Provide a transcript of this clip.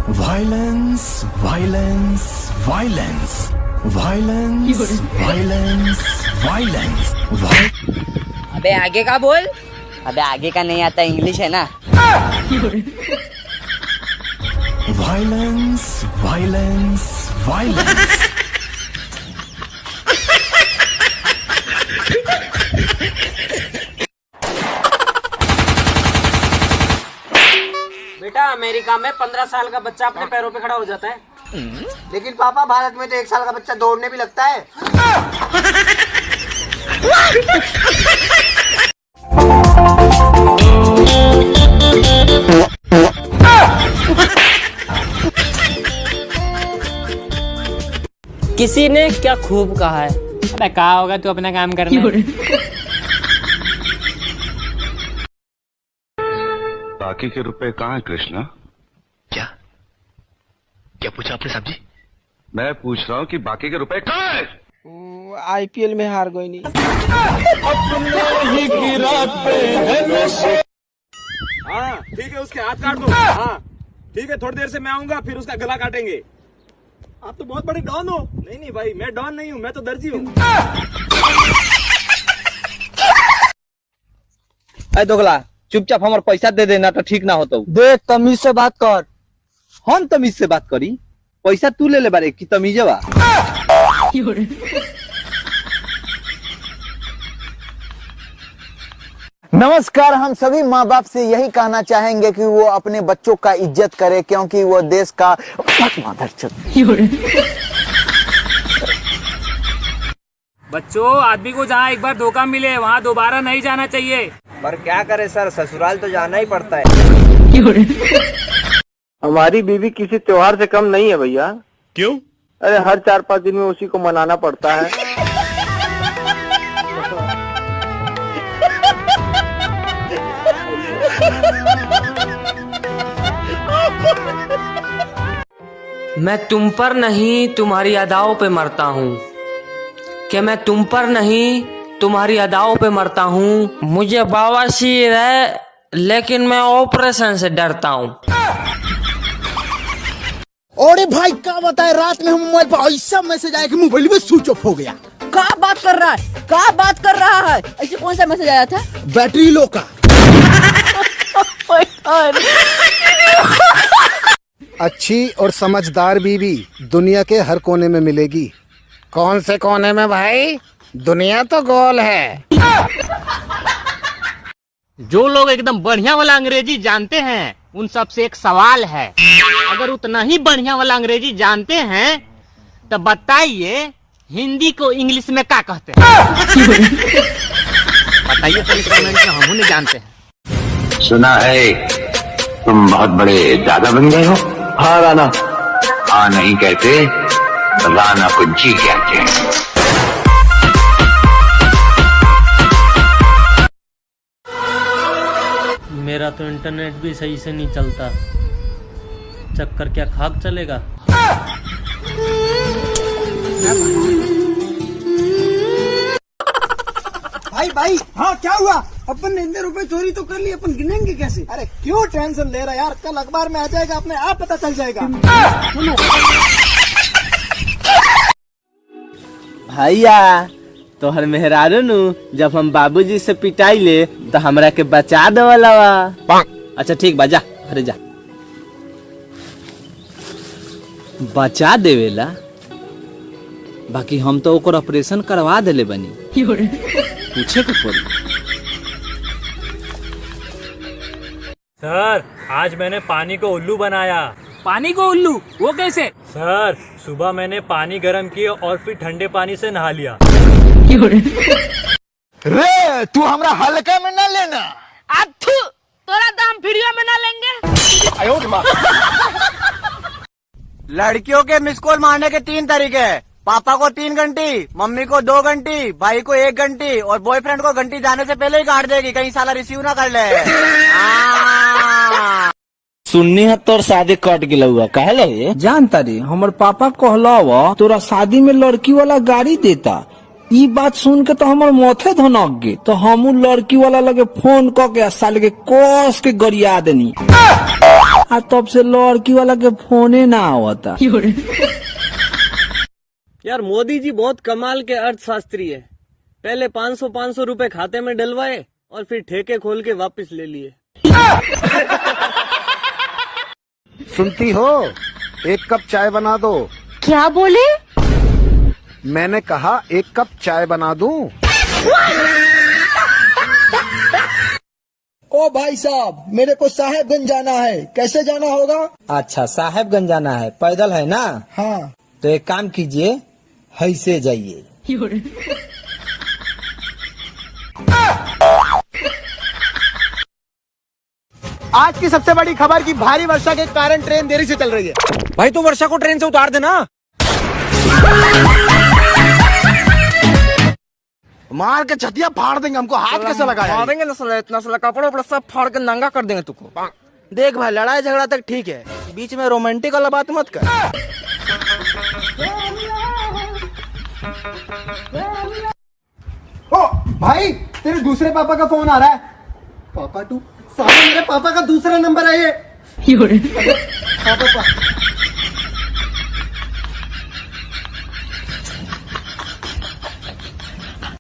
Violence violence violence violence violence violence. अबे आगे का बोल। अबे आगे का नहीं आता, इंग्लिश है ना। Violence violence violence. बेटा, अमेरिका में 15 साल का बच्चा अपने पैरों पे खड़ा हो जाता है। लेकिन पापा, भारत में तो 1 साल का बच्चा दौड़ने भी लगता है। किसी ने क्या खूब कहा है। अबे कहा होगा, तू अपना काम करना। बाकी के रुपए कहाँ है कृष्णा? क्या क्या पूछा आपने साहब जी? मैं पूछ रहा हूँ कि बाकी के रुपए कहाँ है? आईपीएल में हार गई नहीं। हाँ ठीक है, उसके हाथ काट दो। हाँ ठीक है, थोड़ी देर से मैं आऊंगा, फिर उसका गला काटेंगे। आप तो बहुत बड़े डॉन हो। नहीं नहीं भाई, मैं डॉन नहीं हूँ, मैं तो दर्जी हूँ। दोगला, चुपचाप हमारे पैसा दे देना तो ठीक ना होता। देख, तमीज से बात कर। हम तमीज से बात करी? पैसा तू ले ले बारे की तमीजवा। नमस्कार। हम सभी माँ बाप से यही कहना चाहेंगे कि वो अपने बच्चों का इज्जत करे, क्योंकि वो देश का बच्चों, आदमी को जहाँ एक बार धोखा मिले वहाँ दोबारा नहीं जाना चाहिए। पर क्या करे सर, ससुराल तो जाना ही पड़ता है। हमारी बीवी किसी त्योहार से कम नहीं है भैया। क्यों? अरे हर 4-5 दिन में उसी को मनाना पड़ता है। मैं तुम पर नहीं तुम्हारी अदाओं पे मरता हूँ। कि मैं तुम पर नहीं तुम्हारी अदाओं पे मरता हूँ। मुझे बवासीर है लेकिन मैं ऑपरेशन से डरता हूँ। अरे भाई, क्या बताए, रात में हम मोबाइल पर ऐसा मैसेज आया कि मोबाइल में स्विच ऑफ हो गया। क्या बात कर रहा है, क्या बात कर रहा है? ऐसे कौन सा मैसेज आया था? बैटरी लो का। अच्छी और समझदार बीवी दुनिया के हर कोने में मिलेगी। कौन से कोने में भाई? दुनिया तो गोल है। जो लोग एकदम बढ़िया वाला अंग्रेजी जानते हैं उन सब से एक सवाल है। अगर उतना ही बढ़िया वाला अंग्रेजी जानते हैं तो बताइए हिंदी को इंग्लिश में क्या कहते हैं? बताइए तो कमेंट में, हम नहीं जानते हैं। सुना है तुम बहुत बड़े दादा बन गए हो। हाँ राना। हाँ नहीं कहते, राना को जी कहते हैं। मेरा तो इंटरनेट भी सही से नहीं चलता। चक्कर क्या खाक चलेगा? भाई हाँ, क्या हुआ? अपन ने इतने रुपए चोरी तो कर लिए, अपन गिनेंगे कैसे? अरे क्यों टेंशन ले रहा यार, कल अखबार में आ जाएगा, अपने आप पता चल जाएगा। सुनो भैया, तोहर मेहरारू नु जब हम बाबूजी से पिटाई ले तो हमरा के बचा देवला। अच्छा ठीक बा, जा अरे जा। बचा देवेला, बाकी हम तो ओकर ऑपरेशन करवा देले बनी। पूछे के पड़ी। सर, आज मैंने पानी को उल्लू बनाया। पानी को उल्लू? वो कैसे? सर, सुबह मैंने पानी गर्म किया और फिर ठंडे पानी से नहा लिया। रे, तू हमरा हल्का में ना लेना। तोरा दाम वीडियो में ना लेंगे। लड़कियों के मिस कॉल मारने के 3 तरीके हैं। पापा को 3 घंटी, मम्मी को 2 घंटी, भाई को 1 घंटी और बॉयफ्रेंड को घंटी जाने से पहले ही काट देगी, कहीं साला रिसीव ना कर ले। सुननी है तोर शादी कट गिला हुआ कहले ये जानता रे। हमर पापा कहला तोरा शादी में लड़की वाला गाड़ी देता। ई बात सुन के तो हमर माथे धनक गे, तो हमू लड़की वाला लगे फोन क के साल के कोस के गरिया देनी। आ तब से लड़की वाला के फोने ना आवता। यार मोदी जी बहुत कमाल के अर्थशास्त्री है। पहले 500 रुपए खाते में डलवाए और फिर ठेके खोल के वापस ले लिए। सुनती हो, एक कप चाय बना दो। क्या बोले? मैंने कहा एक कप चाय बना दूं। ओ भाई साहब, मेरे को साहेबगंज जाना है, कैसे जाना होगा? अच्छा, साहेबगंज जाना है, पैदल है ना? हाँ। तो एक काम कीजिए, ऐसे जाइए। आज की सबसे बड़ी खबर की भारी वर्षा के कारण ट्रेन देरी से चल रही है। भाई तू वर्षा को ट्रेन से उतार देना। मार के छतिया फाड़ देंगे, हमको हाथ कैसे लगाया? मारेंगे ना साला, इतना साला कपड़ा उपड़ा सब फाड़ के नंगा कर देंगे तुमको। देख भाई, लड़ाई झगड़ा तक ठीक है, बीच में रोमांटिक वाला बात मत कर। ओ भाई, तेरे दूसरे पापा का फोन आ रहा है। पापा टू, साले मेरे पापा का दूसरा नंबर है ये। हाँ पापा।